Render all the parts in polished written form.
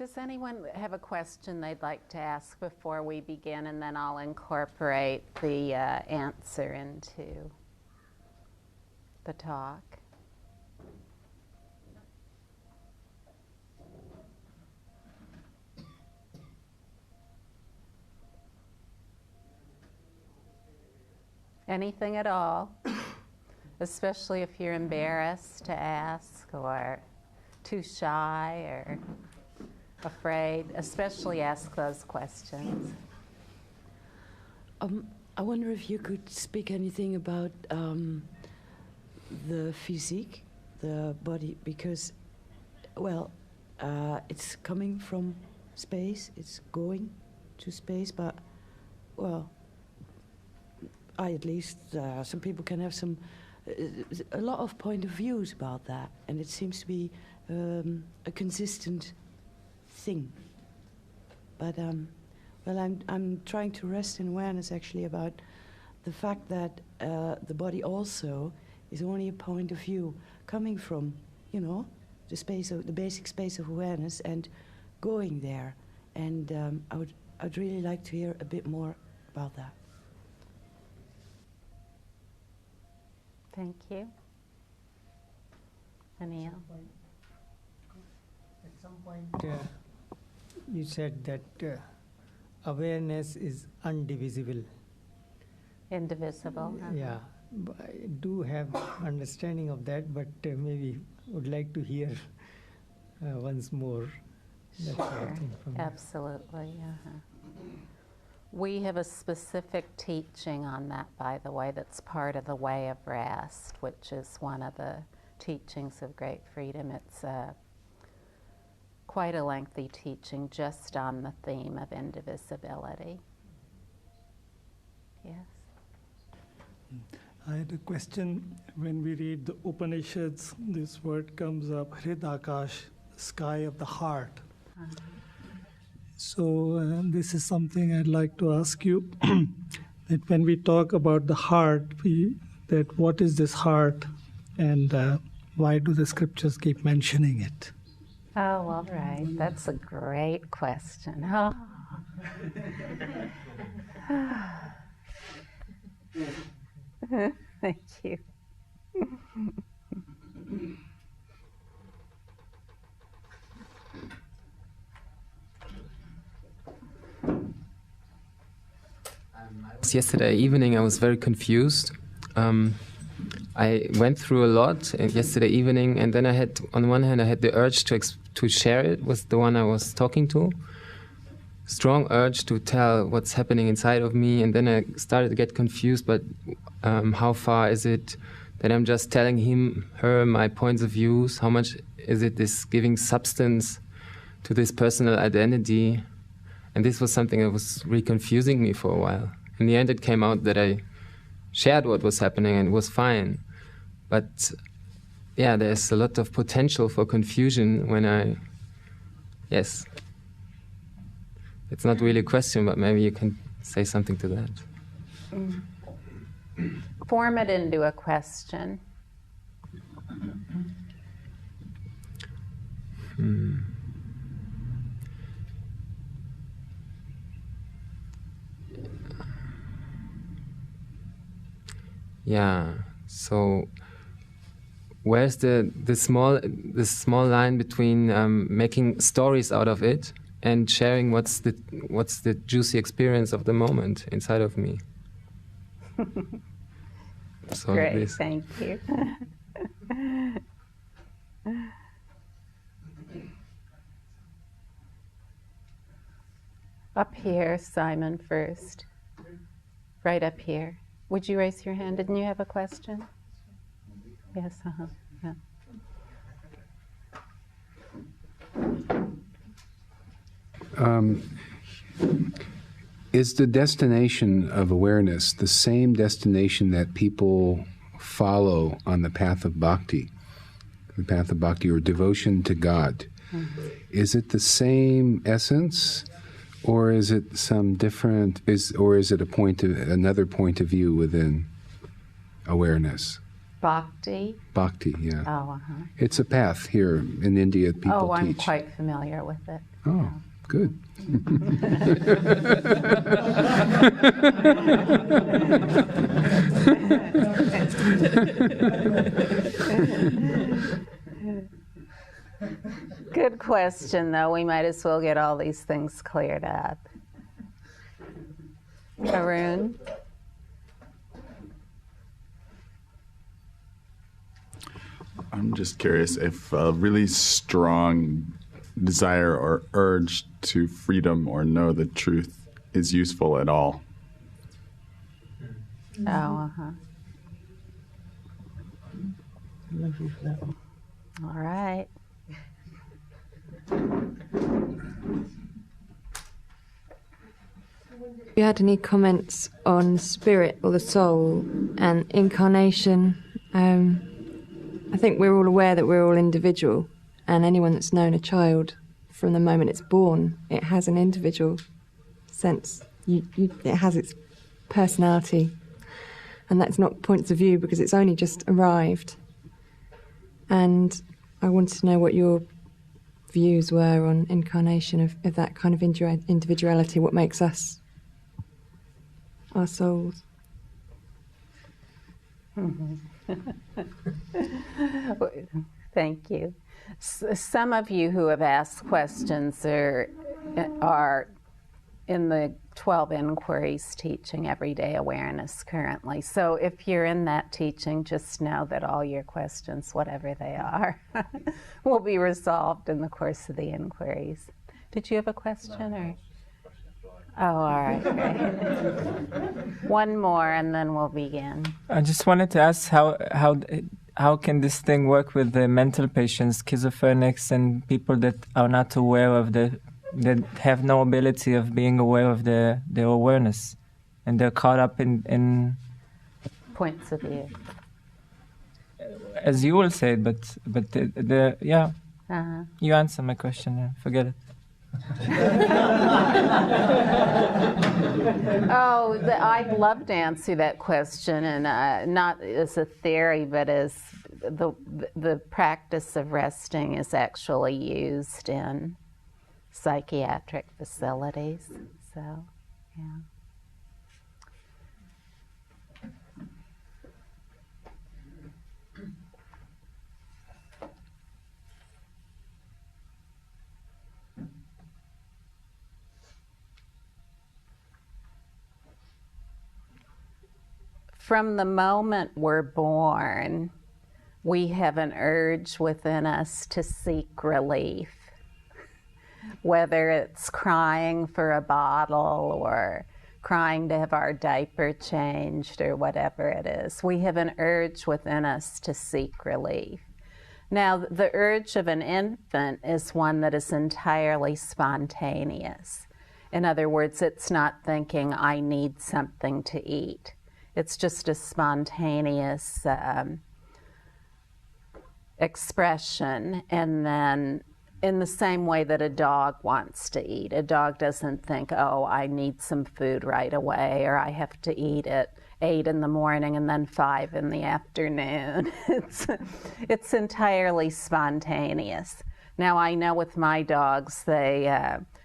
Does anyone have a question they'd like to ask before we begin, and then I'll incorporate the answer into the talk? Anything at all, especially if you're embarrassed to ask or too shy or afraid, especially ask those questions. I wonder if you could speak anything about the physique, the body, because, well, it's coming from space, it's going to space, but, well, I at least, some people can have a lot of point of views about that, and it seems to be a consistent thing. But well, I'm trying to rest in awareness actually about the fact that the body also is only a point of view coming from, you know, the space of the basic space of awareness and going there. And I'd really like to hear a bit more about that. Thank you. Anil? At some point, you said that awareness is undivisible. Indivisible. Yeah, I do have understanding of that, but maybe would like to hear once more. That's Sure, absolutely. We have a specific teaching on that, by the way, that's part of the Way of Rest, which is one of the teachings of Great Freedom. It's quite a lengthy teaching just on the theme of indivisibility. Yes? I had a question. When we read the Upanishads, this word comes up, Hridakash, sky of the heart. So this is something I'd like to ask you, that when we talk about the heart, that what is this heart, and why do the scriptures keep mentioning it? Oh, all right. That's a great question. Oh. Thank you. Yesterday evening I was very confused. I went through a lot yesterday evening, and then I had, on one hand, I had the urge to share it with the one I was talking to. Strong urge to tell what's happening inside of me, and then I started to get confused, but how far is it that I'm just telling him, her, my points of views? How much is it this giving substance to this personal identity? And this was something that was really confusing me for a while. In the end, it came out that I shared what was happening and it was fine. But yeah, there's a lot of potential for confusion when yes. It's not really a question, but maybe you can say something to that. Form it into a question. Yeah, so where's the small line between making stories out of it and sharing what's the juicy experience of the moment inside of me? So great, thank you. Up here, Simon, first. Right up here. Would you raise your hand? Didn't you have a question? Yes, yeah. Is the destination of awareness the same destination that people follow on the path of bhakti or devotion to God? Mm-hmm. Is it the same essence, or is it some different? Or is it another point of view within awareness? Bhakti? Bhakti, yeah. Oh, uh-huh. It's a path here in India people Oh, I'm teach. quite familiar with it. Oh, Yeah. good. Good question, though. We might as well get all these things cleared up. Arun? I'm just curious if a really strong desire or urge to freedom or know the truth is useful at all. Oh, uh-huh. I love you for that one. All right. Have you had any comments on spirit or the soul and incarnation? I think we're all aware that we're all individual, and anyone that's known a child from the moment it's born, it has an individual sense. It has its personality, and that's not points of view because it's only just arrived. And I wanted to know what your views were on incarnation of that kind of individuality, what makes us our souls. Mm-hmm. Thank you. Some of you who have asked questions are in the 12 inquiries teaching everyday awareness currently. So if you're in that teaching, just know that all your questions, whatever they are, will be resolved in the course of the inquiries. Did you have a question? Or? Oh, all right, great. One more and then we'll begin. I just wanted to ask how can this thing work with the mental patients, schizophrenics, and people that are not aware of that have no ability of being aware of their awareness, and they're caught up in points of view, as you will say, but yeah. Uh-huh. You answer my question. Forget it. I'd love to answer that question, and not as a theory, but as the practice of resting is actually used in psychiatric facilities. So, yeah. From the moment we're born, we have an urge within us to seek relief, whether it's crying for a bottle or crying to have our diaper changed or whatever it is. We have an urge within us to seek relief. Now, the urge of an infant is one that is entirely spontaneous. In other words, it's not thinking, I need something to eat. It's just a spontaneous expression, and then in the same way that a dog wants to eat. A dog doesn't think, oh, I need some food right away, or I have to eat at 8 in the morning and then 5 in the afternoon. It's entirely spontaneous. Now, I know with my dogs, they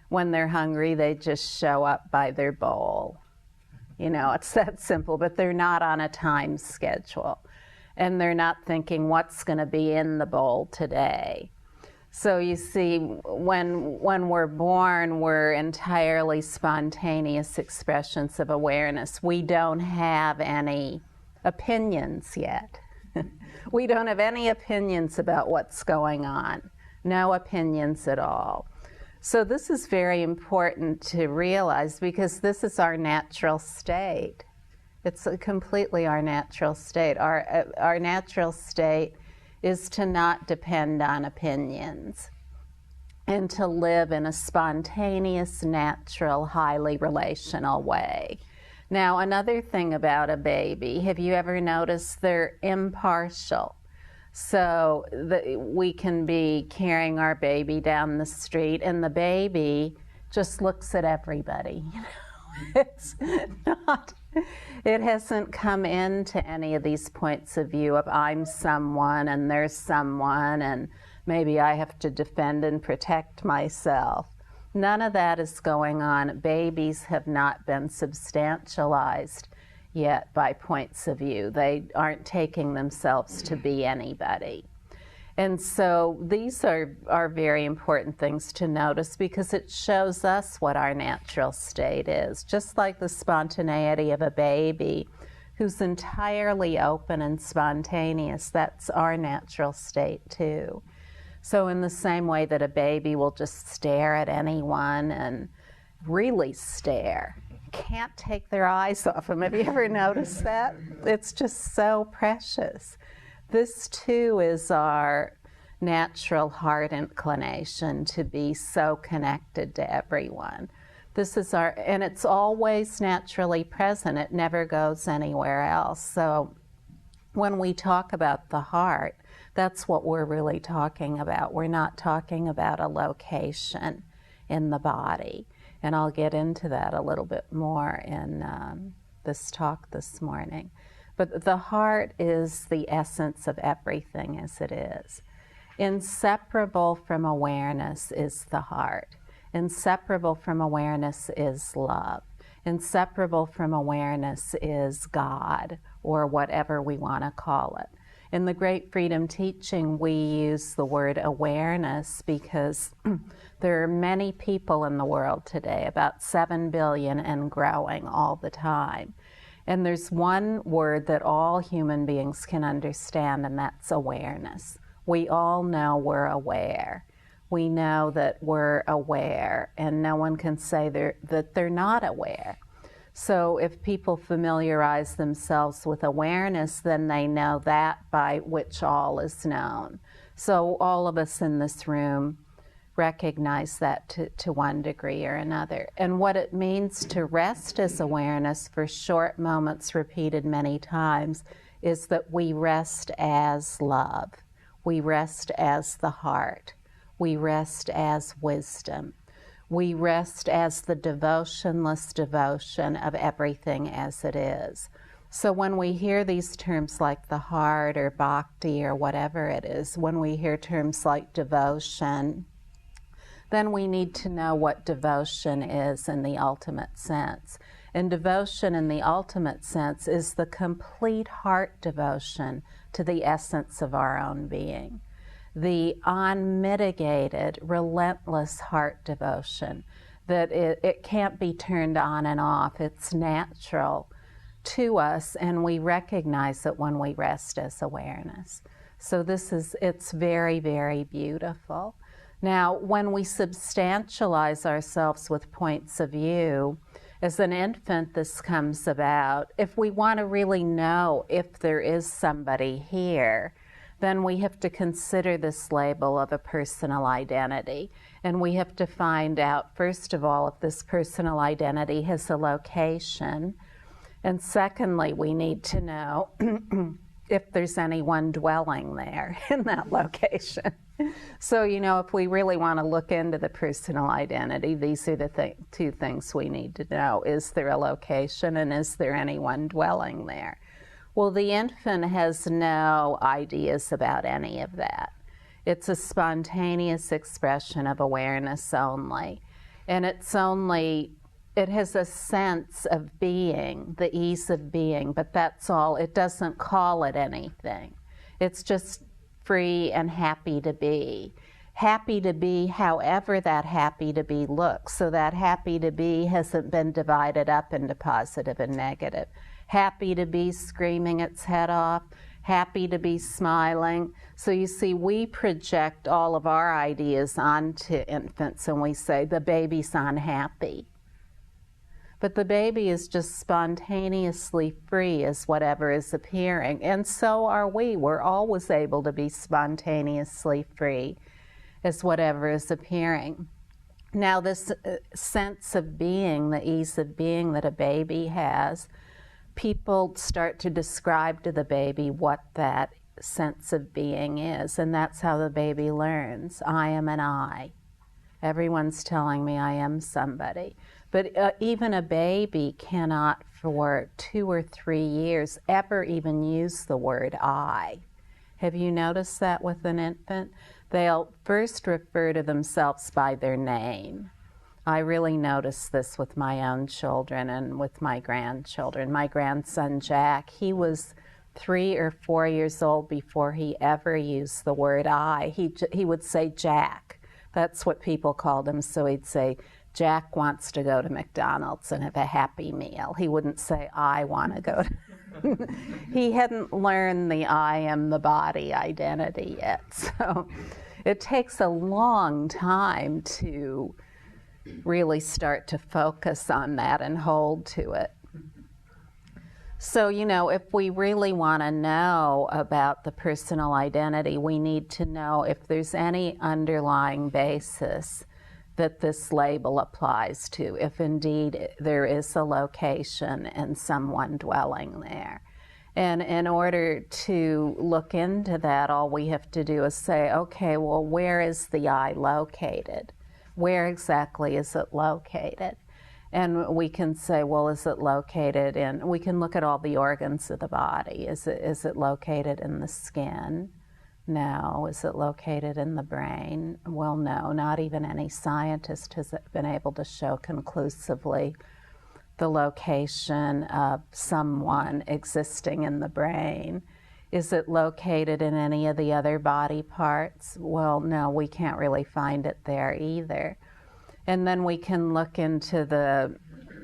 when they're hungry, they just show up by their bowl. You know, it's that simple, but they're not on a time schedule. And they're not thinking, what's going to be in the bowl today? So you see, when we're born, we're entirely spontaneous expressions of awareness. We don't have any opinions yet. We don't have any opinions about what's going on. No opinions at all. So this is very important to realize because this is our natural state. It's completely our natural state. Our natural state is to not depend on opinions and to live in a spontaneous, natural, highly relational way. Now, another thing about a baby, have you ever noticed they're impartial? So we can be carrying our baby down the street and the baby just looks at everybody. You know? It's not It hasn't come into any of these points of view of I'm someone and there's someone and maybe I have to defend and protect myself. None of that is going on. Babies have not been substantialized yet by points of view. They aren't taking themselves to be anybody. And so these are very important things to notice because it shows us what our natural state is. Just like the spontaneity of a baby who's entirely open and spontaneous, that's our natural state too. So in the same way that a baby will just stare at anyone and really stare, can't take their eyes off them. Have you ever noticed that? It's just so precious. This too is our natural heart inclination to be so connected to everyone. This is our, and it's always naturally present. It never goes anywhere else. So when we talk about the heart, that's what we're really talking about. We're not talking about a location in the body. And I'll get into that a little bit more in this talk this morning. But the heart is the essence of everything as it is. Inseparable from awareness is the heart. Inseparable from awareness is love. Inseparable from awareness is God, or whatever we want to call it. In the Great Freedom Teaching, we use the word awareness because there are many people in the world today, about 7 billion and growing all the time. And there's one word that all human beings can understand, and that's awareness. We all know we're aware. We know that we're aware, and no one can say that they're not aware. So if people familiarize themselves with awareness, then they know that by which all is known. So all of us in this room recognize that to one degree or another. And what it means to rest as awareness for short moments repeated many times is that we rest as love. We rest as the heart. We rest as wisdom. We rest as the devotionless devotion of everything as it is. So when we hear these terms like the heart or bhakti or whatever it is, when we hear terms like devotion, then we need to know what devotion is in the ultimate sense. And devotion in the ultimate sense is the complete heart devotion to the essence of our own being. The unmitigated, relentless heart devotion, that it can't be turned on and off. It's natural to us, and we recognize it when we rest as awareness. So it's very, very beautiful. Now, when we substantialize ourselves with points of view, as an infant this comes about. If we want to really know if there is somebody here, then we have to consider this label of a personal identity. And we have to find out, first of all, if this personal identity has a location. And secondly, we need to know if there's anyone dwelling there in that location. So, if we really want to look into the personal identity, these are the two things we need to know. Is there a location, and is there anyone dwelling there? Well, the infant has no ideas about any of that. It's a spontaneous expression of awareness only. And it has a sense of being, the ease of being, but that's all. It doesn't call it anything. It's just free and happy to be. Happy to be however that happy to be looks. So that happy to be hasn't been divided up into positive and negative. Happy to be screaming its head off, happy to be smiling. So you see, we project all of our ideas onto infants and we say, the baby's unhappy. But the baby is just spontaneously free as whatever is appearing. And so are we. We're always able to be spontaneously free as whatever is appearing. Now, this sense of being, the ease of being that a baby has, people start to describe to the baby what that sense of being is, and that's how the baby learns. I am an I. Everyone's telling me I am somebody. But even a baby cannot, for 2 or 3 years, ever even use the word I. Have you noticed that with an infant? They'll first refer to themselves by their name. I really noticed this with my own children and with my grandchildren. My grandson Jack, he was 3 or 4 years old before he ever used the word I. He would say Jack. That's what people called him. So he'd say, Jack wants to go to McDonald's and have a Happy Meal. He wouldn't say, I want to go to... He hadn't learned the I am the body identity yet. So it takes a long time to really start to focus on that and hold to it. So, if we really want to know about the personal identity, we need to know if there's any underlying basis that this label applies to, if indeed there is a location and someone dwelling there. And in order to look into that, all we have to do is say, okay, well, where is the I located? Where exactly is it located? And we can say, well, is it located in, we can look at all the organs of the body. Is it located in the skin? No. Is it located in the brain? Well, no. Not even any scientist has been able to show conclusively the location of someone existing in the brain. Is it located in any of the other body parts? Well, no, we can't really find it there either. And then we can look into the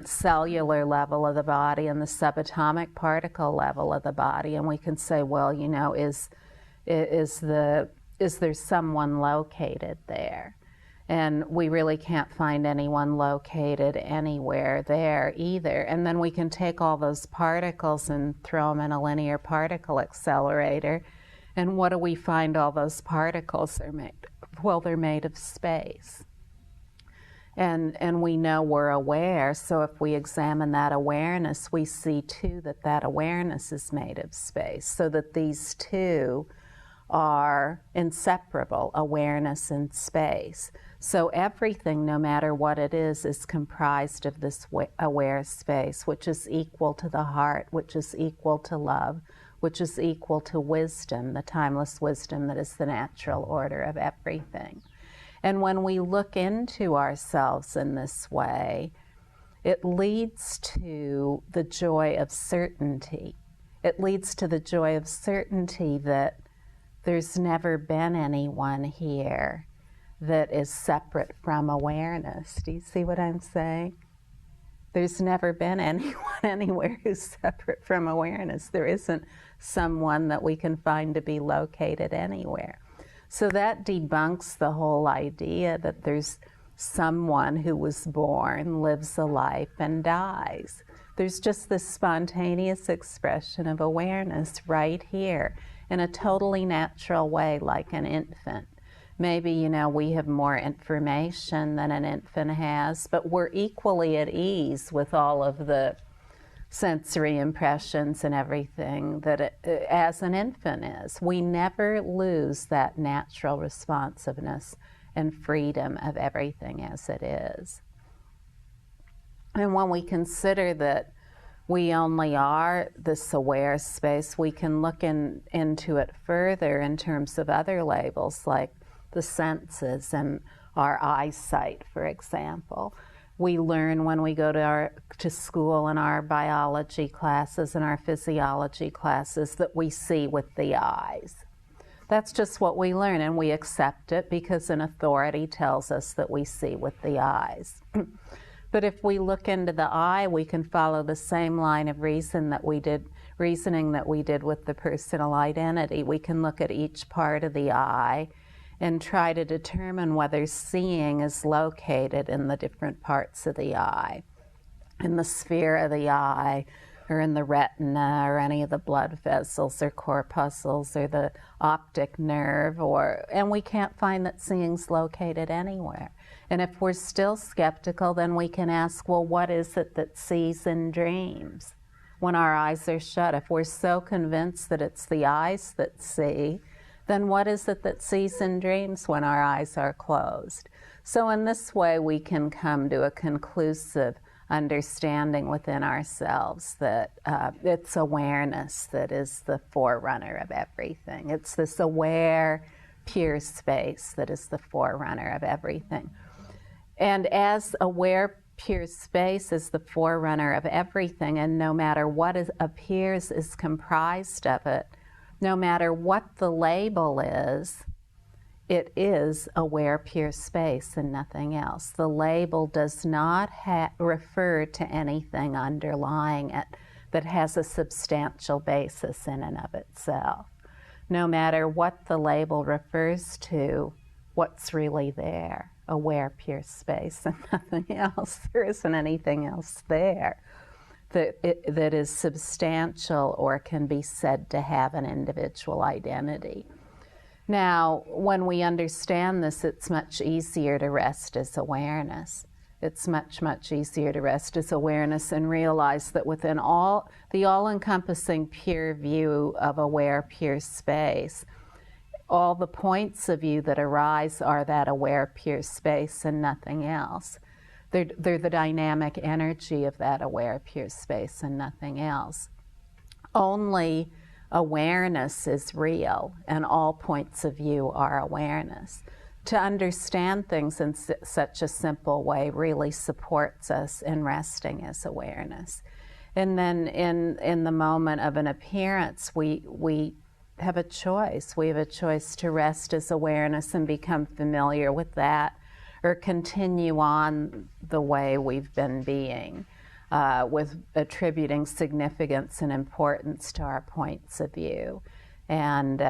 cellular level of the body and the subatomic particle level of the body, and we can say, well, is there someone located there? And we really can't find anyone located anywhere there either. And then we can take all those particles and throw them in a linear particle accelerator. And what do we find all those particles are made? Well, they're made of space. And we know we're aware, so if we examine that awareness, we see too that awareness is made of space, so that these two are inseparable, awareness and space. So everything, no matter what it is comprised of this aware space, which is equal to the heart, which is equal to love, which is equal to wisdom, the timeless wisdom that is the natural order of everything. And when we look into ourselves in this way, it leads to the joy of certainty. It leads to the joy of certainty that there's never been anyone here that is separate from awareness. Do you see what I'm saying? There's never been anyone anywhere who's separate from awareness. There isn't someone that we can find to be located anywhere. So that debunks the whole idea that there's someone who was born, lives a life, and dies. There's just this spontaneous expression of awareness right here in a totally natural way, like an infant. Maybe, we have more information than an infant has, but we're equally at ease with all of the sensory impressions and everything that as an infant is. We never lose that natural responsiveness and freedom of everything as it is. And when we consider that we only are this aware space, we can look into it further in terms of other labels like the senses and our eyesight, for example. We learn when we go to school in our biology classes and our physiology classes that we see with the eyes. That's just what we learn, and we accept it because an authority tells us that we see with the eyes. But if we look into the eye, we can follow the same line of reasoning that we did with the personal identity. We can look at each part of the eye and try to determine whether seeing is located in the different parts of the eye, in the sphere of the eye, or in the retina, or any of the blood vessels or corpuscles, or the optic nerve, and we can't find that seeing's located anywhere. And if we're still skeptical, then we can ask, well, what is it that sees in dreams when our eyes are shut? If we're so convinced that it's the eyes that see, then what is it that sees and dreams when our eyes are closed? So in this way, we can come to a conclusive understanding within ourselves that it's awareness that is the forerunner of everything. It's this aware, pure space that is the forerunner of everything. And as aware, pure space is the forerunner of everything, and no matter what appears is comprised of it, no matter what the label is, it is aware, pure space and nothing else. The label does not refer to anything underlying it that has a substantial basis in and of itself. No matter what the label refers to, what's really there? Aware, pure space and nothing else. There isn't anything else there that is substantial or can be said to have an individual identity. Now, when we understand this, it's much easier to rest as awareness. It's much, much easier to rest as awareness and realize that within the all-encompassing pure view of aware, pure space, all the points of view that arise are that aware, pure space and nothing else. They're the dynamic energy of that aware, pure space and nothing else. Only awareness is real, and all points of view are awareness. To understand things in such a simple way really supports us in resting as awareness. And then in the moment of an appearance, we have a choice. We have a choice to rest as awareness and become familiar with that, or continue on the way we've been being, with attributing significance and importance to our points of view, and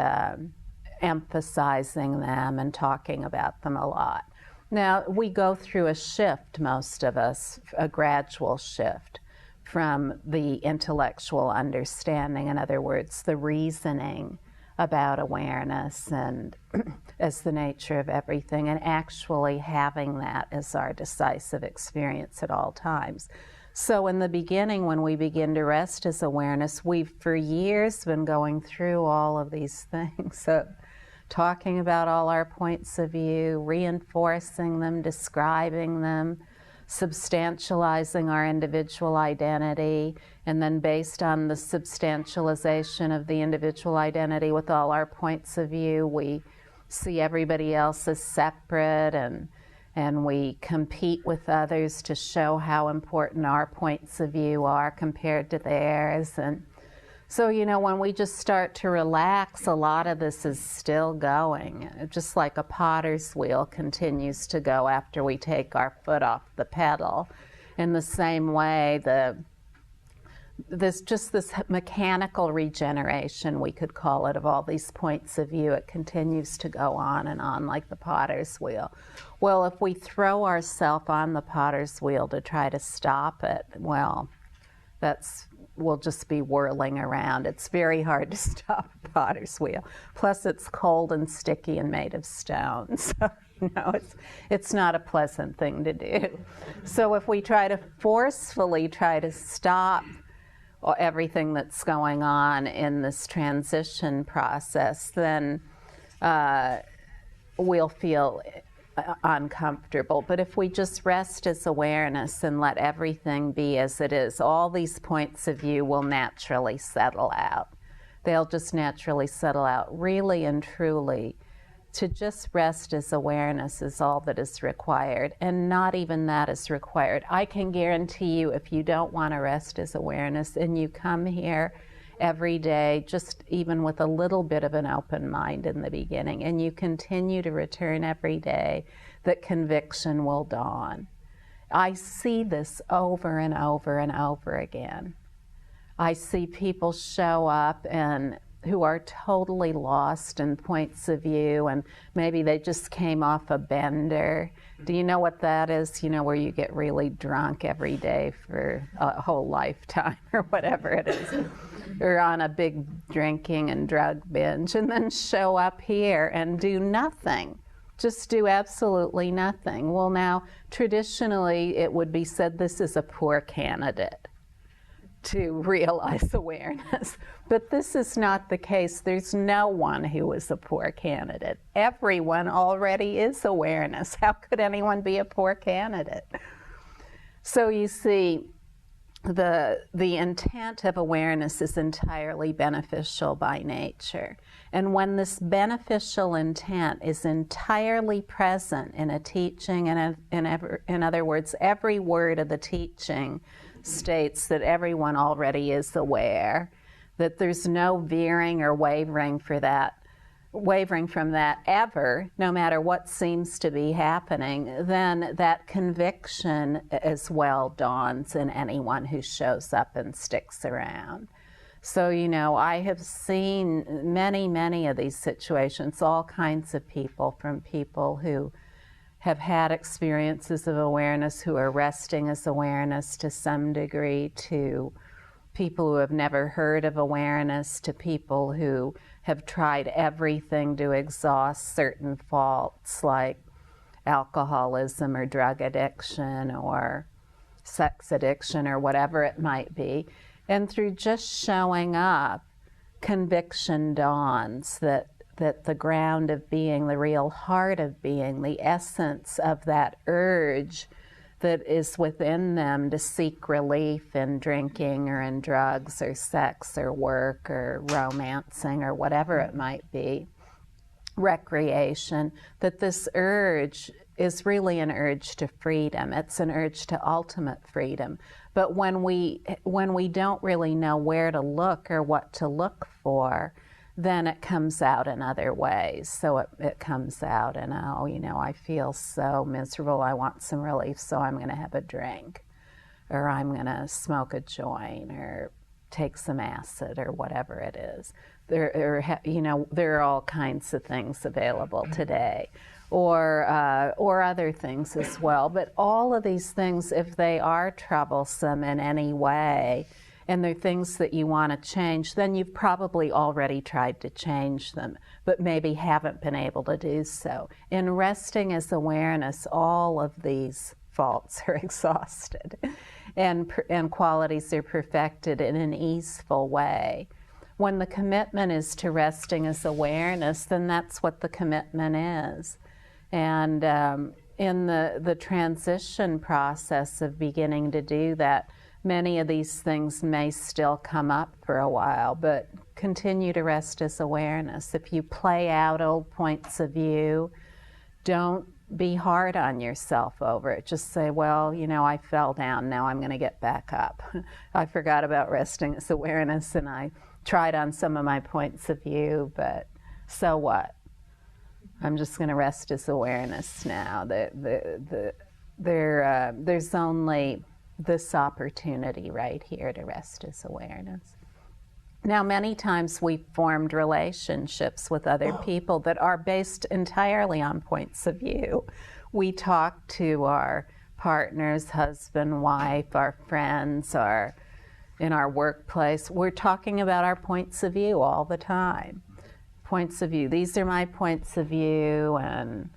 emphasizing them and talking about them a lot. Now, we go through a shift, most of us, a gradual shift from the intellectual understanding, in other words, the reasoning about awareness and as the nature of everything, and actually having that as our decisive experience at all times. So in the beginning, when we begin to rest as awareness, we've for years been going through all of these things, talking about all our points of view, reinforcing them, describing them, substantializing our individual identity, and then based on the substantialization of the individual identity with all our points of view, we see everybody else as separate, and we compete with others to show how important our points of view are compared to theirs. And so, when we just start to relax, a lot of this is still going, just like a potter's wheel continues to go after we take our foot off the pedal. In the same way, there's just this mechanical regeneration, we could call it, of all these points of view. It continues to go on and on like the potter's wheel. Well, if we throw ourselves on the potter's wheel to try to stop it, well, we'll just be whirling around. It's very hard to stop a potter's wheel. Plus, it's cold and sticky and made of stone. So, it's not a pleasant thing to do. So if we try to forcefully stop everything that's going on in this transition process, then we'll feel uncomfortable. But if we just rest as awareness and let everything be as it is, all these points of view will naturally settle out. They'll just naturally settle out. Really and truly, to just rest as awareness is all that is required, and not even that is required. I can guarantee you, if you don't want to rest as awareness and you come here every day, just even with a little bit of an open mind in the beginning, and you continue to return every day, that conviction will dawn. I see this over and over and over again. I see people show up and who are totally lost in points of view, and maybe they just came off a bender. Do you know what that is? Where you get really drunk every day for a whole lifetime or whatever it is. Or on a big drinking and drug binge, and then show up here and do nothing. Just do absolutely nothing. Well, now, traditionally, it would be said this is a poor candidate. to realize awareness. But this is not the case. There's no one who is a poor candidate. Everyone already is awareness. How could anyone be a poor candidate? So you see, the intent of awareness is entirely beneficial by nature. And when this beneficial intent is entirely present in a teaching, and in other words, every word of the teaching states that everyone already is aware, that there's no veering or wavering from that ever, no matter what seems to be happening, then that conviction as well dawns in anyone who shows up and sticks around. So, I have seen many of these situations, all kinds of people, from people who have had experiences of awareness, who are resting as awareness to some degree, to people who have never heard of awareness, to people who have tried everything to exhaust certain faults like alcoholism or drug addiction or sex addiction or whatever it might be. And through just showing up, conviction dawns that the ground of being, the real heart of being, the essence of that urge that is within them to seek relief in drinking or in drugs or sex or work or romancing or whatever it might be, recreation, that this urge is really an urge to freedom. It's an urge to ultimate freedom. But when we don't really know where to look or what to look for, then it comes out in other ways. So it comes out in, I feel so miserable, I want some relief, so I'm going to have a drink, or I'm going to smoke a joint, or take some acid, or whatever it is. There are all kinds of things available today, or other things as well. But all of these things, if they are troublesome in any way, and they're things that you want to change, then you've probably already tried to change them, but maybe haven't been able to do so. In resting as awareness, all of these faults are exhausted, and qualities are perfected in an easeful way. When the commitment is to resting as awareness, then that's what the commitment is. And in the transition process of beginning to do that, many of these things may still come up for a while, but continue to rest as awareness. If you play out old points of view, don't be hard on yourself over it. Just say, well, I fell down, now I'm going to get back up. I forgot about resting as awareness, and I tried on some of my points of view, but so what? I'm just going to rest as awareness now. There's only this opportunity right here to rest as awareness. Now, many times we've formed relationships with other people that are based entirely on points of view. We talk to our partners, husband, wife, our friends, in our workplace. We're talking about our points of view all the time. Points of view. These are my points of view, and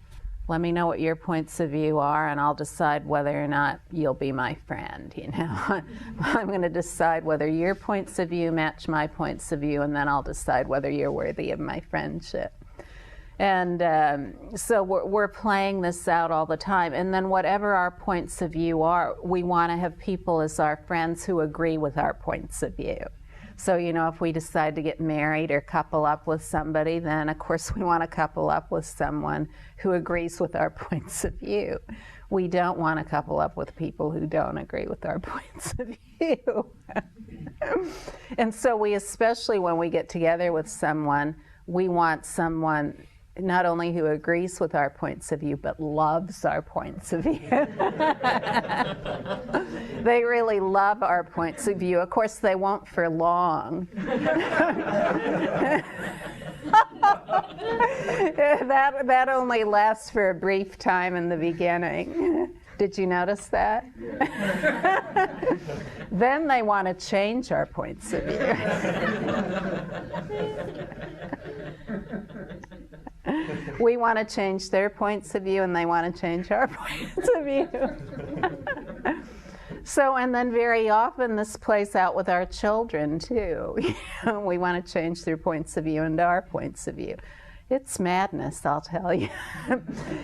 let me know what your points of view are, and I'll decide whether or not you'll be my friend, I'm going to decide whether your points of view match my points of view, and then I'll decide whether you're worthy of my friendship. And so we're playing this out all the time. And then whatever our points of view are, we want to have people as our friends who agree with our points of view. So, if we decide to get married or couple up with somebody, then of course we want to couple up with someone who agrees with our points of view. We don't want to couple up with people who don't agree with our points of view. And so especially when we get together with someone, we want someone not only who agrees with our points of view, but loves our points of view. They really love our points of view. Of course, they won't for long. That only lasts for a brief time in the beginning. Did you notice that? Then they want to change our points of view. We want to change their points of view, and they want to change our points of view. So, and then very often this plays out with our children too. We want to change their points of view into our points of view. It's madness, I'll tell you.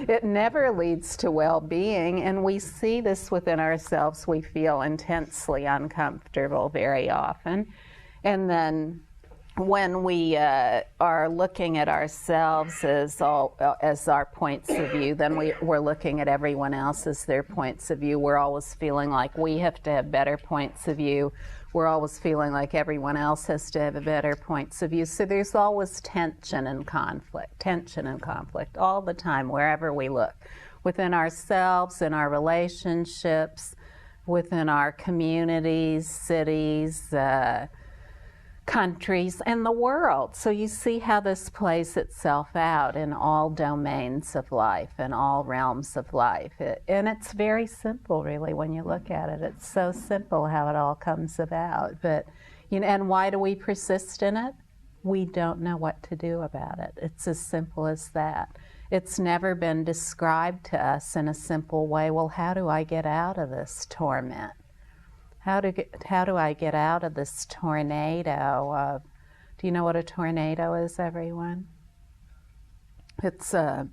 It never leads to well-being, and we see this within ourselves. We feel intensely uncomfortable very often. And then when we are looking at ourselves as our points of view, then we're looking at everyone else as their points of view. We're always feeling like we have to have better points of view. We're always feeling like everyone else has to have a better points of view. So there's always tension and conflict all the time, wherever we look, within ourselves, in our relationships, within our communities, cities, countries, and the world. So you see how this plays itself out in all domains of life, in all realms of life. And it's very simple, really, when you look at it. It's so simple how it all comes about. But, and why do we persist in it? We don't know what to do about it. It's as simple as that. It's never been described to us in a simple way. Well, how do I get out of this torment? How do I get out of this tornado of, do you know what a tornado is, everyone? It's a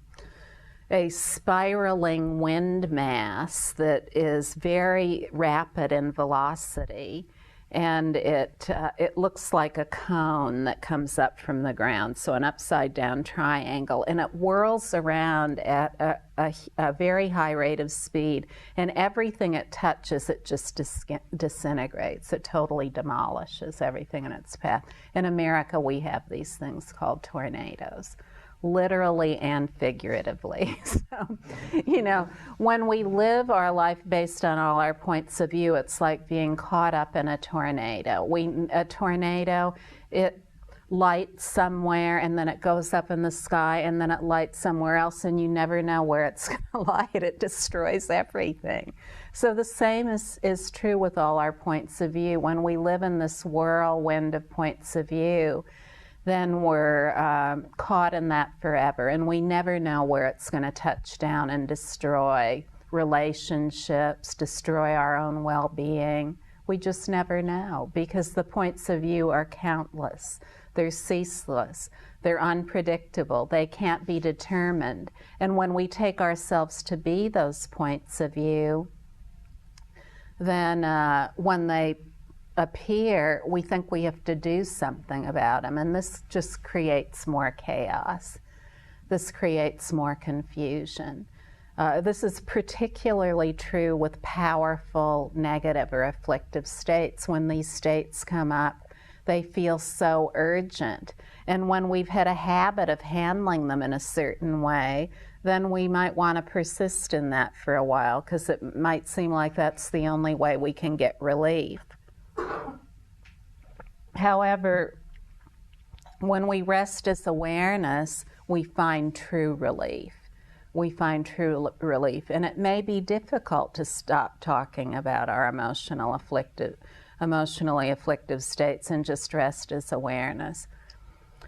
spiraling wind mass that is very rapid in velocity, and it looks like a cone that comes up from the ground, so an upside-down triangle, and it whirls around at a very high rate of speed, and everything it touches, it just disintegrates. It totally demolishes everything in its path. In America, we have these things called tornadoes, literally and figuratively. So, when we live our life based on all our points of view, it's like being caught up in a tornado. A tornado, it lights somewhere, and then it goes up in the sky, and then it lights somewhere else, and you never know where it's going to light. It destroys everything. So the same is true with all our points of view. When we live in this whirlwind of points of view, then we're caught in that forever, and we never know where it's going to touch down and destroy relationships, destroy our own well-being. We just never know, because the points of view are countless. They're ceaseless. They're unpredictable. They can't be determined. And when we take ourselves to be those points of view, then when they appear, we think we have to do something about them, and this just creates more chaos. This creates more confusion. This is particularly true with powerful negative or afflictive states. When these states come up, they feel so urgent, and when we've had a habit of handling them in a certain way, then we might want to persist in that for a while, because it might seem like that's the only way we can get relief. However, when we rest as awareness, we find true relief. We find true relief. And it may be difficult to stop talking about our emotionally afflictive states and just rest as awareness.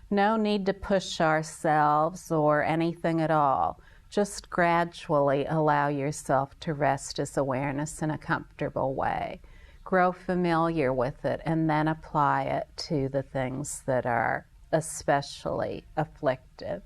No need to push ourselves or anything at all. Just gradually allow yourself to rest as awareness in a comfortable way. Grow familiar with it, and then apply it to the things that are especially afflictive,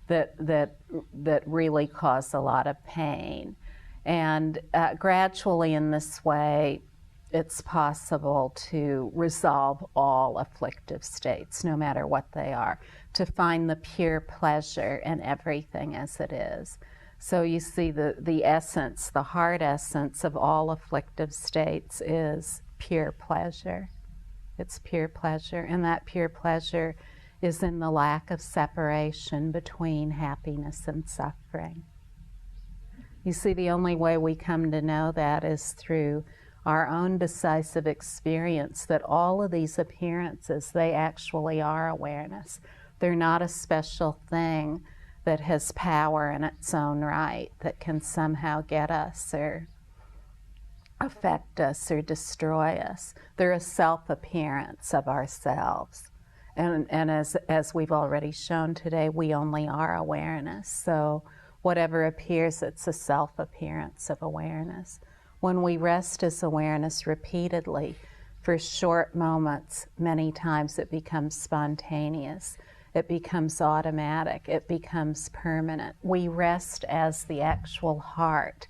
that really cause a lot of pain. And gradually in this way, it's possible to resolve all afflictive states, no matter what they are, to find the pure pleasure in everything as it is. So you see the essence, the heart essence of all afflictive states is pure pleasure. It's pure pleasure, and that pure pleasure is in the lack of separation between happiness and suffering. You see, the only way we come to know that is through our own decisive experience that all of these appearances, they actually are awareness. They're not a special thing that has power in its own right, that can somehow get us or affect us or destroy us. They're a self-appearance of ourselves. And as we've already shown today, we only are awareness. So whatever appears, it's a self-appearance of awareness. When we rest as awareness repeatedly, for short moments, many times it becomes spontaneous. It becomes automatic. It becomes permanent. We rest as the actual heart,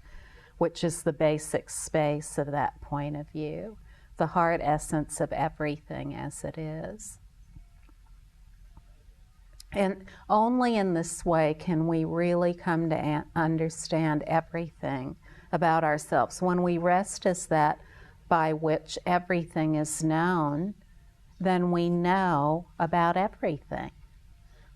which is the basic space of that point of view, the heart essence of everything as it is. And only in this way can we really come to understand everything about ourselves. When we rest as that by which everything is known, then we know about everything.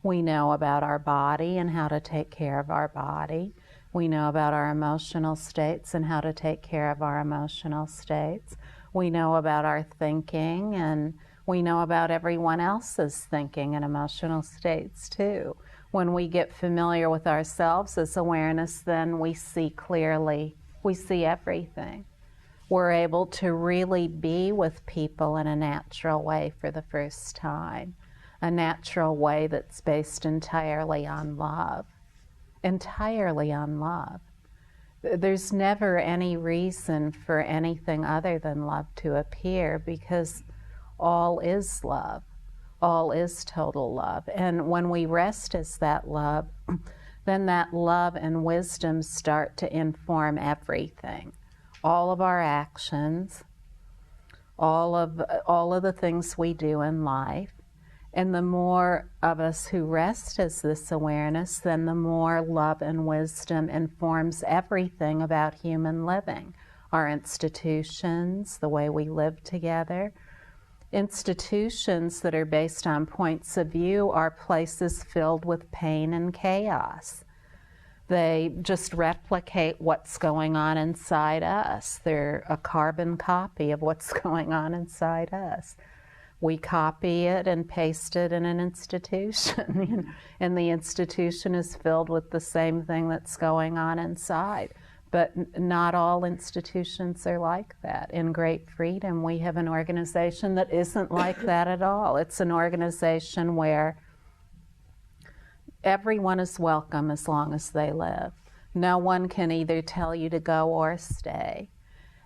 We know about our body and how to take care of our body. We know about our emotional states and how to take care of our emotional states. We know about our thinking, and we know about everyone else's thinking and emotional states too. When we get familiar with ourselves as awareness, then we see clearly, we see everything. We're able to really be with people in a natural way for the first time, a natural way that's based entirely on love. Entirely on love. There's never any reason for anything other than love to appear, because all is love. All is total love. And when we rest as that love, then that love and wisdom start to inform everything. All of our actions, all of the things we do in life. And the more of us who rest as this awareness, then the more love and wisdom informs everything about human living. Our institutions, the way we live together. Institutions that are based on points of view are places filled with pain and chaos. They just replicate what's going on inside us. They're a carbon copy of what's going on inside us. We copy it and paste it in an institution, and the institution is filled with the same thing that's going on inside. But not all institutions are like that. In Great Freedom, we have an organization that isn't like that at all. It's an organization where everyone is welcome as long as they live. No one can either tell you to go or stay.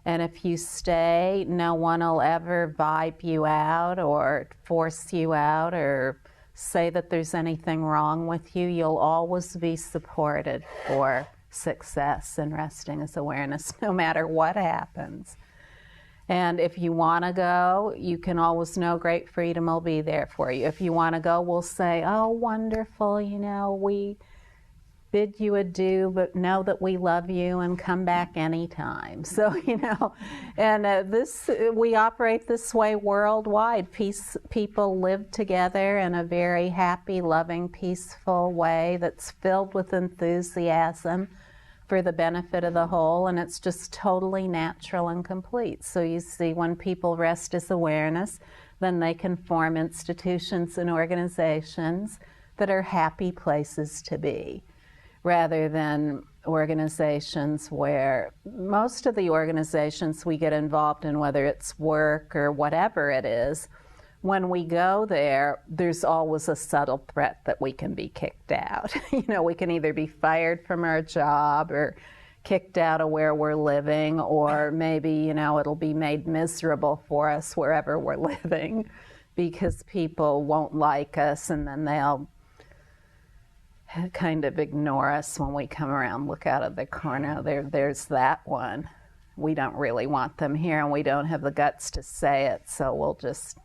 And if you stay, no one will ever vibe you out or force you out or say that there's anything wrong with you. You'll always be supported for success in resting as awareness, no matter what happens. And if you want to go, you can always know Great Freedom will be there for you. If you want to go, we'll say, oh, wonderful, we bid you adieu, but know that we love you and come back anytime. So, and we operate this way worldwide. People live together in a very happy, loving, peaceful way that's filled with enthusiasm for the benefit of the whole, and it's just totally natural and complete. So you see, when people rest as awareness, then they can form institutions and organizations that are happy places to be, rather than organizations where most of the organizations we get involved in, whether it's work or whatever it is, when we go there, there's always a subtle threat that we can be kicked out. We can either be fired from our job or kicked out of where we're living, or maybe, it'll be made miserable for us wherever we're living because people won't like us, and then they'll kind of ignore us when we come around, look out of the corner. There's that one. We don't really want them here, and we don't have the guts to say it, so we'll just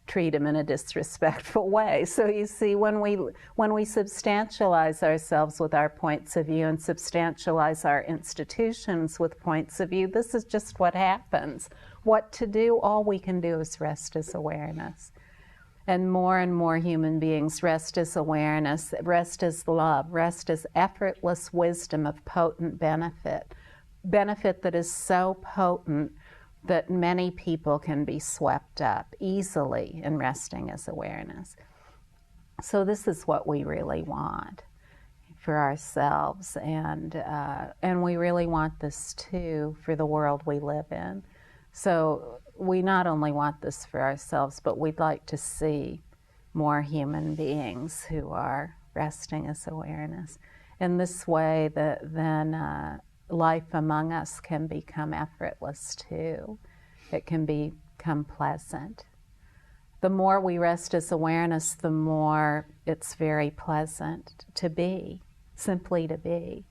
treat them in a disrespectful way. So you see, when we substantialize ourselves with our points of view and substantialize our institutions with points of view, this is just what happens. What to do? All we can do is rest as awareness. And more human beings rest as awareness, rest as love, rest as effortless wisdom of potent benefit that is so potent that many people can be swept up easily in resting as awareness. So this is what we really want for ourselves, and we really want this too for the world we live in. So we not only want this for ourselves, but we'd like to see more human beings who are resting as awareness. In this way, then life among us can become effortless too. It can become pleasant. The more we rest as awareness, the more it's very pleasant to be, simply to be.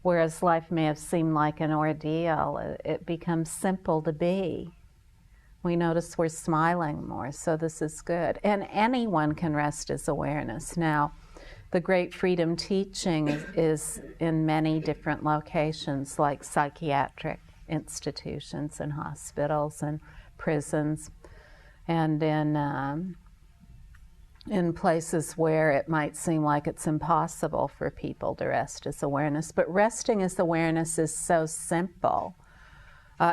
Whereas life may have seemed like an ordeal, it becomes simple to be. We notice we're smiling more, so this is good. And anyone can rest as awareness. Now, the Great Freedom teaching is in many different locations, like psychiatric institutions and hospitals and prisons, and in places where it might seem like it's impossible for people to rest as awareness. But resting as awareness is so simple.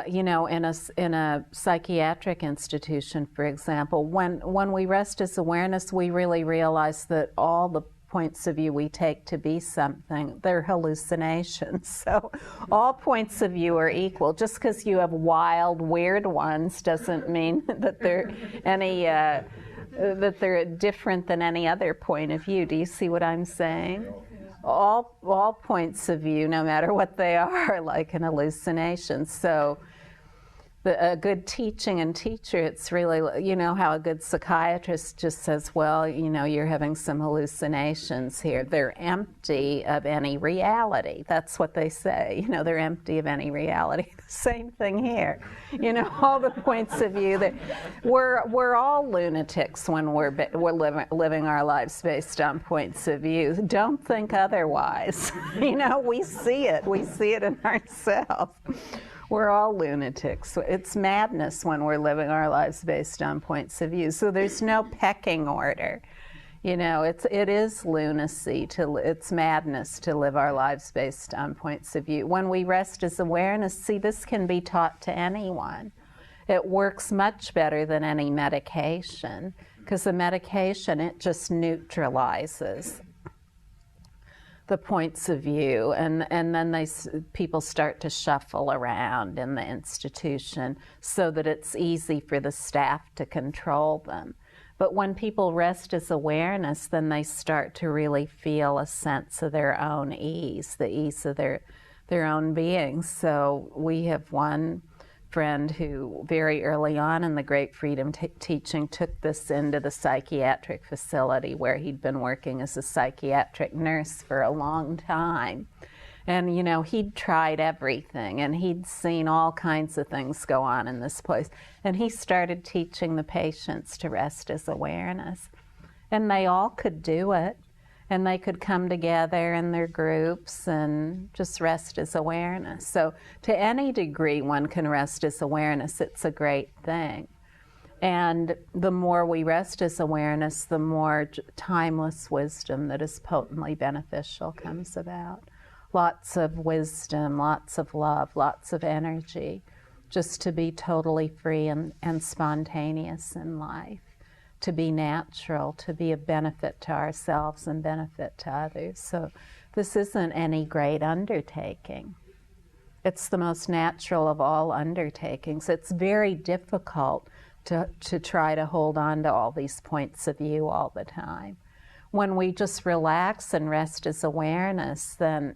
In a psychiatric institution, for example, when we rest as awareness, we really realize that all the points of view we take to be something, they're hallucinations. So all points of view are equal. Just because you have wild, weird ones doesn't mean that they're that they're different than any other point of view. Do you see what I'm saying? All points of view, no matter what they are like an hallucination. So a good teaching and teacher, it's really, how a good psychiatrist just says, well, you're having some hallucinations here. They're empty of any reality. That's what they say. They're empty of any reality. Same thing here. All the points of view that we're all lunatics when we're living our lives based on points of view. Don't think otherwise. We see it. We see it in ourselves. We're all lunatics. It's madness when we're living our lives based on points of view. So there's no pecking order. It is lunacy, it's madness to live our lives based on points of view. When we rest as awareness, see, this can be taught to anyone. It works much better than any medication, because the medication, it just neutralizes the points of view, and then people start to shuffle around in the institution so that it's easy for the staff to control them. But when people rest as awareness, then they start to really feel a sense of their own ease, the ease of their own being. So we have one friend who very early on in the Great Freedom teaching took this into the psychiatric facility where he'd been working as a psychiatric nurse for a long time. And, he'd tried everything, and he'd seen all kinds of things go on in this place. And he started teaching the patients to rest as awareness. And they all could do it. And they could come together in their groups and just rest as awareness. So to any degree one can rest as awareness, it's a great thing. And the more we rest as awareness, the more timeless wisdom that is potently beneficial comes about. Lots of wisdom, lots of love, lots of energy, just to be totally free and spontaneous in life. To be natural, to be a benefit to ourselves and benefit to others. So this isn't any great undertaking. It's the most natural of all undertakings. It's very difficult to try to hold on to all these points of view all the time. When we just relax and rest as awareness, then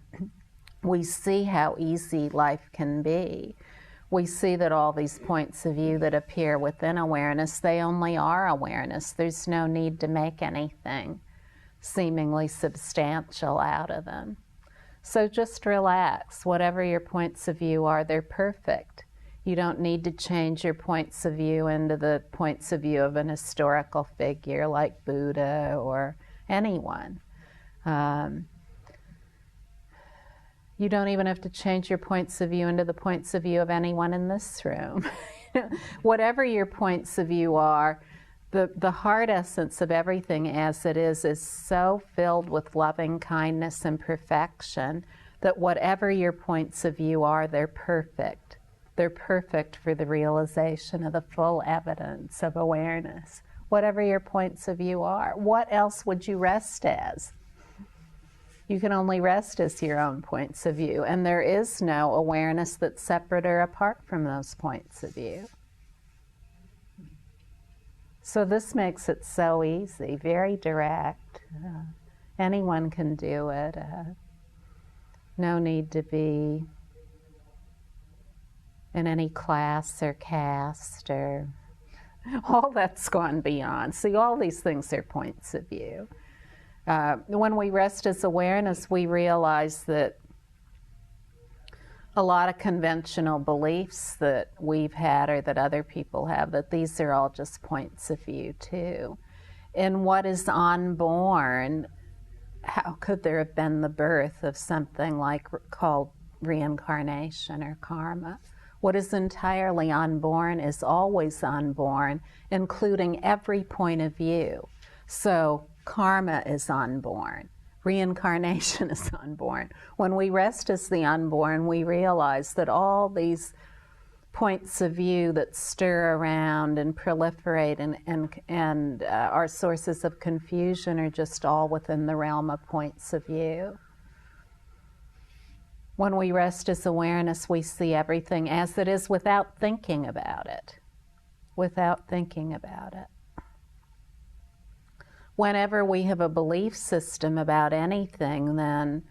we see how easy life can be. We see that all these points of view that appear within awareness, they only are awareness. There's no need to make anything seemingly substantial out of them. So just relax. Whatever your points of view are, they're perfect. You don't need to change your points of view into the points of view of an historical figure like Buddha or anyone. You don't even have to change your points of view into the points of view of anyone in this room. Whatever your points of view are, the heart essence of everything as it is so filled with loving kindness and perfection that whatever your points of view are, they're perfect. They're perfect for the realization of the full evidence of awareness. Whatever your points of view are, what else would you rest as? You can only rest as your own points of view, and there is no awareness that's separate or apart from those points of view. So this makes it so easy, very direct. Anyone can do it. No need to be in any class or caste or all that's gone beyond. See, all these things are points of view. When we rest as awareness, we realize that a lot of conventional beliefs that we've had or that other people have, that these are all just points of view too. In what is unborn, how could there have been the birth of something like called reincarnation or karma? What is entirely unborn is always unborn, including every point of view. So karma is unborn. Reincarnation is unborn. When we rest as the unborn, we realize that all these points of view that stir around and proliferate and are sources of confusion are just all within the realm of points of view. When we rest as awareness, we see everything as it is without thinking about it. Without thinking about it. Whenever we have a belief system about anything, then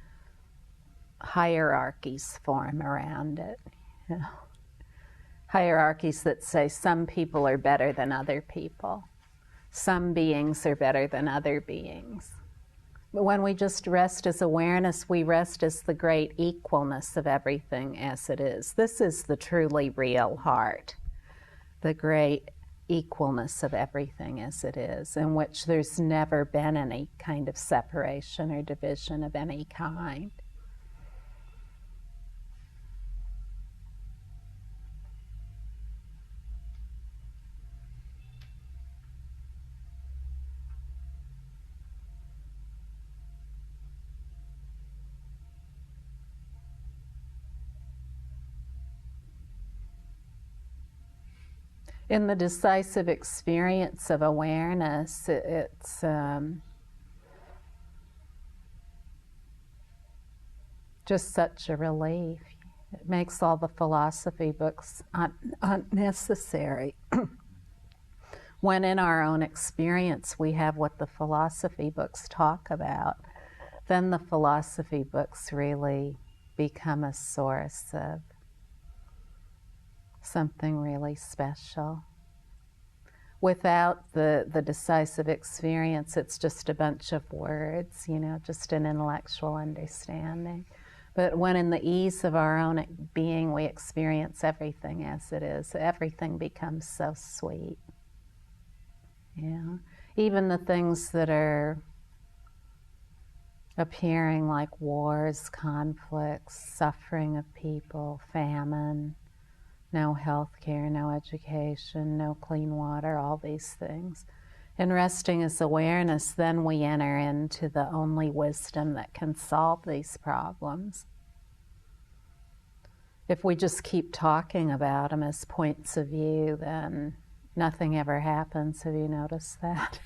hierarchies form around it. You know? Hierarchies that say some people are better than other people. Some beings are better than other beings. But when we just rest as awareness, we rest as the great equalness of everything as it is. This is the truly real heart, the great equalness of everything as it is, in which there's never been any kind of separation or division of any kind. In the decisive experience of awareness, it's just such a relief. It makes all the philosophy books unnecessary. When in our own experience we have what the philosophy books talk about, then the philosophy books really become a source of something really special. Without the decisive experience, it's just a bunch of words, you know, just an intellectual understanding. But when in the ease of our own being we experience everything as it is, everything becomes so sweet. You know? Even the things that are appearing like wars, conflicts, suffering of people, famine, no health care, no education, no clean water, all these things. In resting as awareness, then we enter into the only wisdom that can solve these problems. If we just keep talking about them as points of view, then nothing ever happens. Have you noticed that?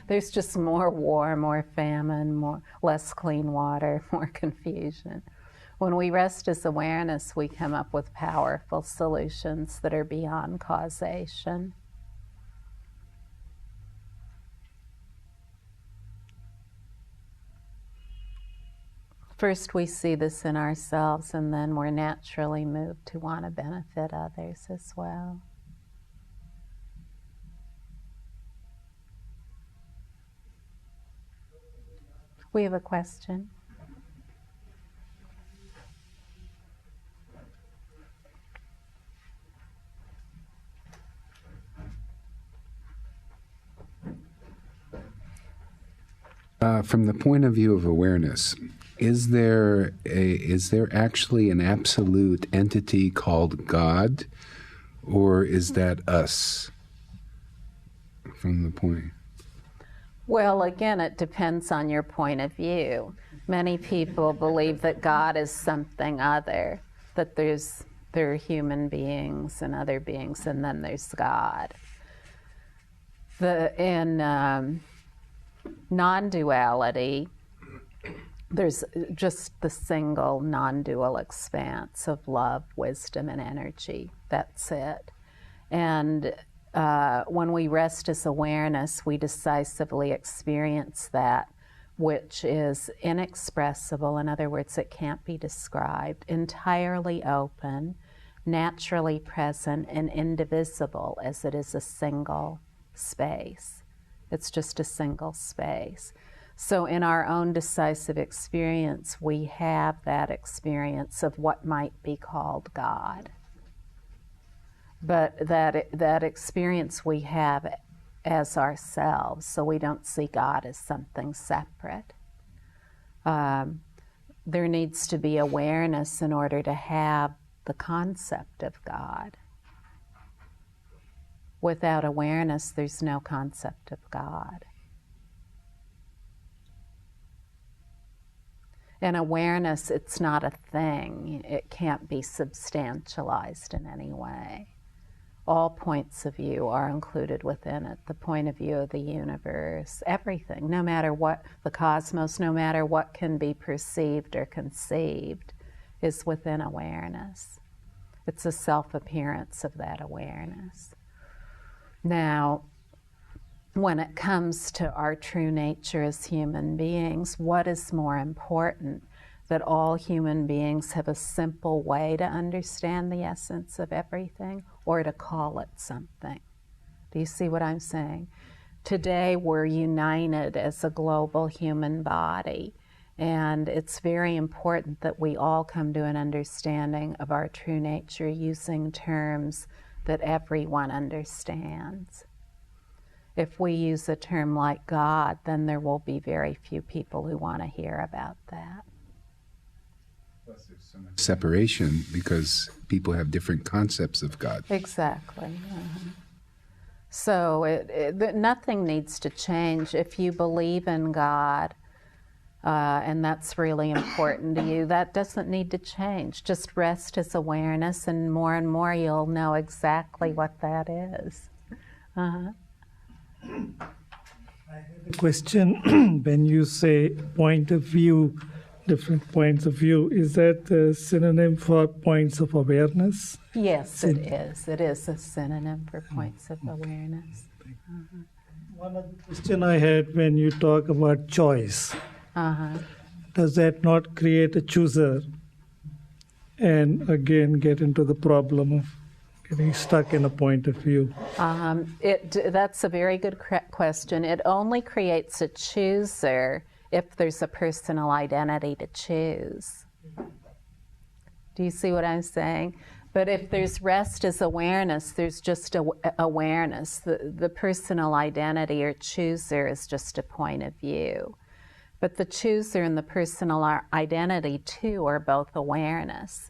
There's just more war, more famine, less clean water, more confusion. When we rest as awareness, we come up with powerful solutions that are beyond causation. First we see this in ourselves, and then we're naturally moved to want to benefit others as well. We have a question. From the point of view of awareness, is there actually an absolute entity called God, or is that us? From the point. Well, again, it depends on your point of view. Many people believe that God is something other, that there are human beings and other beings, and then there's God. In non-duality, there's just the single non-dual expanse of love, wisdom, and energy. That's it. And when we rest as awareness, we decisively experience that which is inexpressible, in other words, it can't be described, entirely open, naturally present, and indivisible, as it is a single space. It's just a single space. So in our own decisive experience, we have that experience of what might be called God. But that experience we have as ourselves, so we don't see God as something separate. There needs to be awareness in order to have the concept of God. Without awareness, there's no concept of God. And awareness, it's not a thing. It can't be substantialized in any way. All points of view are included within it. The point of view of the universe, everything, no matter what, the cosmos, no matter what can be perceived or conceived, is within awareness. It's a self-appearance of that awareness. Now, when it comes to our true nature as human beings, what is more important? That all human beings have a simple way to understand the essence of everything, or to call it something? Do you see what I'm saying? Today we're united as a global human body, and it's very important that we all come to an understanding of our true nature using terms that everyone understands. If we use a term like God, then there will be very few people who want to hear about that. Plus there's so much separation because people have different concepts of God. Exactly. So nothing needs to change. If you believe in God, and that's really important to you, that doesn't need to change. Just rest as awareness, and more you'll know exactly what that is. I have a question. When you say point of view, different points of view, is that a synonym for points of awareness? Yes, it is. It is a synonym for points of awareness. One other question I had, when you talk about choice, does that not create a chooser and again get into the problem of getting stuck in a point of view? That's a very good question. It only creates a chooser if there's a personal identity to choose. Do you see what I'm saying? But if there's rest as awareness, there's just awareness. The personal identity or chooser is just a point of view. But the chooser and the personal identity, too, are both awareness.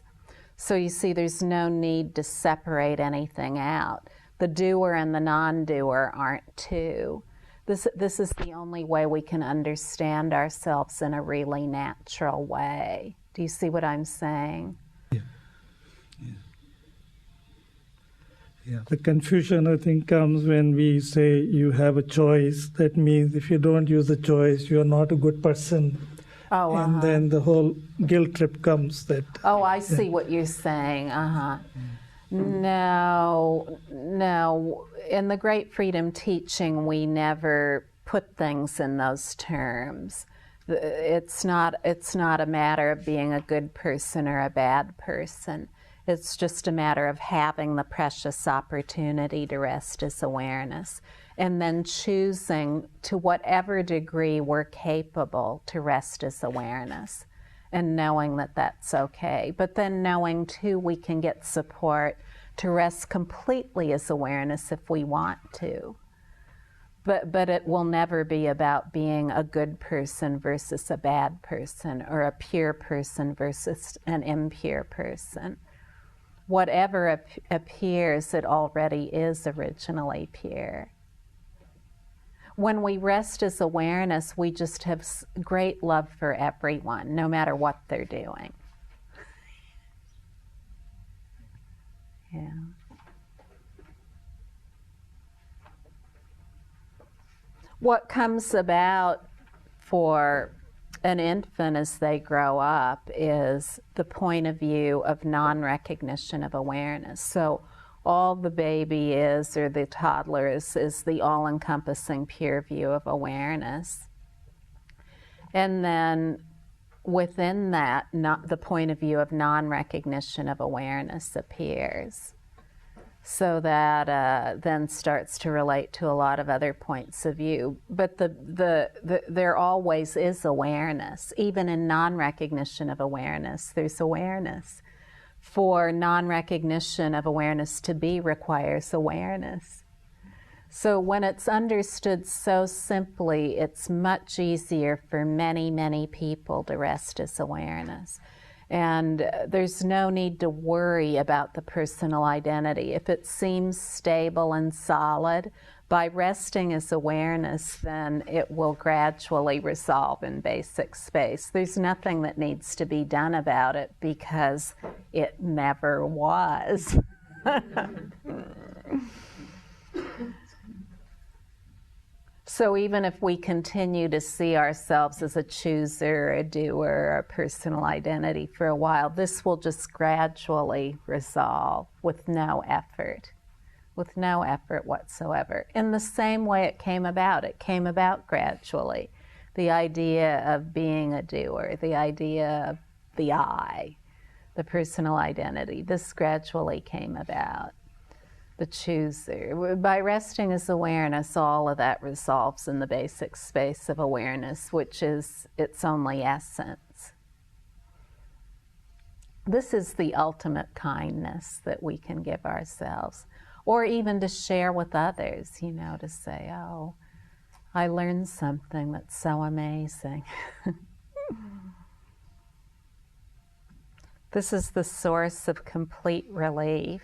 So you see, there's no need to separate anything out. The doer and the non-doer aren't two. This is the only way we can understand ourselves in a really natural way. Do you see what I'm saying? Yeah. The confusion, I think, comes when we say you have a choice. That means if you don't use the choice, you're not a good person. And then the whole guilt trip comes that... Oh, I see what you're saying. No. In the Great Freedom Teaching, we never put things in those terms. It's not a matter of being a good person or a bad person. It's just a matter of having the precious opportunity to rest as awareness, and then choosing to whatever degree we're capable to rest as awareness, and knowing that that's okay. But then knowing, too, we can get support to rest completely as awareness if we want to. But it will never be about being a good person versus a bad person, or a pure person versus an impure person. Whatever appears, it already is originally pure. When we rest as awareness, we just have great love for everyone, no matter what they're doing. Yeah. What comes about for an infant as they grow up is the point of view of non-recognition of awareness. So all the baby is, or the toddler is the all-encompassing pure view of awareness. And then within that, the point of view of non-recognition of awareness appears. So that then starts to relate to a lot of other points of view. But there always is awareness. Even in non-recognition of awareness, there's awareness. For non-recognition of awareness to be requires awareness. So when it's understood so simply, it's much easier for many, many people to rest as awareness. And there's no need to worry about the personal identity. If it seems stable and solid, by resting as awareness, then it will gradually resolve in basic space. There's nothing that needs to be done about it because it never was. So even if we continue to see ourselves as a chooser, a doer, a personal identity for a while, this will just gradually resolve with no effort whatsoever. In the same way it came about gradually. The idea of being a doer, the idea of the I, the personal identity, this gradually came about. The chooser. By resting as awareness, all of that resolves in the basic space of awareness, which is its only essence. This is the ultimate kindness that we can give ourselves, or even to share with others, to say, oh, I learned something that's so amazing. This is the source of complete relief.